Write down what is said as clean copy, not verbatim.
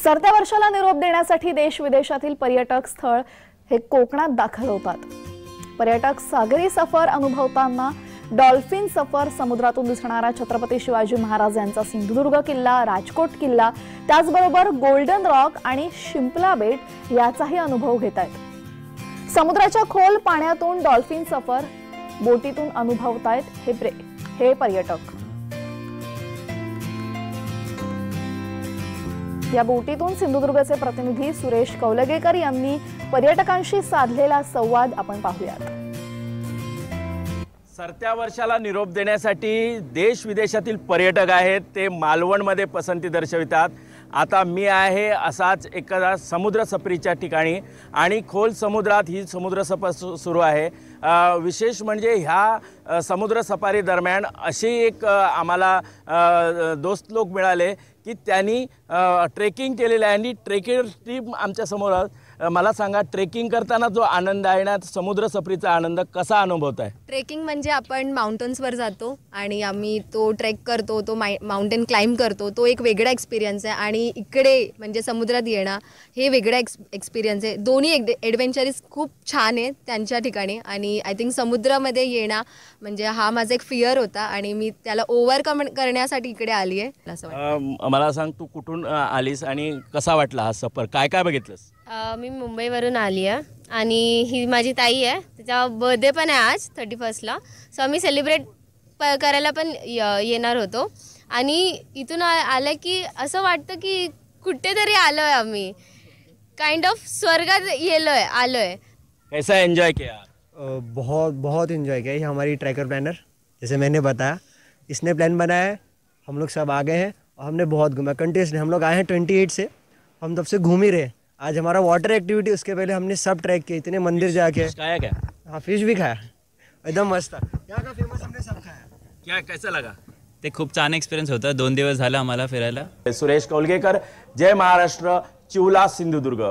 सरत्या वर्षाला निरोप देण्यासाठी देश विदेशातील पर्यटक स्थळ हे कोकणात दाखल होतात। पर्यटक सागरी सफर अनुभवताना डॉल्फिन सफर, समुद्रातून दिसणारा छत्रपती शिवाजी महाराज यांचा सिंधुदुर्ग किल्ला, राजकोट किल्ला, त्याचबरोबर गोल्डन रॉक आणि शिंपला बेट याचाही अनुभव घेत आहेत। समुद्राच्या खोल पाण्यातून डॉल्फिन सफर, बोटीतून अनुभवतायत हे पर्यटक। या बोटीतून सिंधुदुर्गचे प्रतिनिधी सुरेश कौलगेकर यांनी पर्यटकांशी साधलेला संवाद आपण पाहूयात। सरत्या वर्षाला निरोप देण्यासाठी देश विदेशातील पर्यटक आहेत ते मालवणमध्ये पसंती दर्शवितात। आता मी आहे असाच एका समुद्र सफरीच्या ठिकाणी आणि खोल समुद्रात ही समुद्र सफर सुरू आहे। विशेष म्हणजे ह्या समुद्र सफारी दरम्यान अशी एक आम्हाला दोस्त लोक मिळाले की त्यांनी ट्रेकिंग केलेलं आहे आणि ट्रेकिंग टीम आमच्या समोर। मला सांगा, ट्रेकिंग करताना जो आनंद आहे ना, समुद्र सफरीचा आनंद कसा अनुभवत आहे? ट्रेकिंग म्हणजे आपण माउंटन्सवर जातो आणि आम्ही तो ट्रेक करतो, तो माउंटेन क्लाइंब करतो, तो एक वेगळा एक्सपिरियन्स आहे। आणि इकडे म्हणजे समुद्रात येणं हे वेगळा एक्सपिरियन्स आहे। दोन्ही ॲडव्हेंचरीज खूप छान आहे त्यांच्या ठिकाणी आणि आय थिंक समुद्रामध्ये येणं म्हणजे हा माझा एक फिअर होता आणि मी त्याला ओव्हरकम करण्यासाठी इकडे आली आहे असं वाटतं। मला सांग, तू कुठून आलीस आणि कसा वाटला हा सफर? काय काय बघितलंस? मी मुंबईवरून आली आहे आणि ही माझी ताई आहे, तिचा बर्थडे पण आहे आज 31ला। सो आम्ही सेलिब्रेट करायला पण येणार होतो आणि इथून आलं की असं वाटतं की कुठेतरी आलो आहे, आम्ही काइंड ऑफ स्वर्गात आलो है। कैसा एंजॉय किया? बहुत बहुत एंजॉय किया। ये हमारी ट्रैकर प्लानर, जैसे मैंने बताया, इसने प्लान बनाया है। हम लोग सब आ गए हैं और हमने बहुत घूमा कंटिन्यूसली। हम लोग आए हैं 28 से, हम तब से घूम ही रहे। आज हमारा वाटर एक्टिविटी, उसके पहले हमने सब ट्रैक किए, इतने मंदिर जाके। खाया क्या? हाँ, फिश भी खाया, एकदम मस्त था। यहाँ का फेमस हमने सब खाया। क्या कैसा लगा? ते खूप छान एक्सपिरियन्स होता। 2 दिवस झाला आम्हाला फिरायला। सुरेश कौलगेकर, जय महाराष्ट्र, चिवला, सिंधुदुर्ग।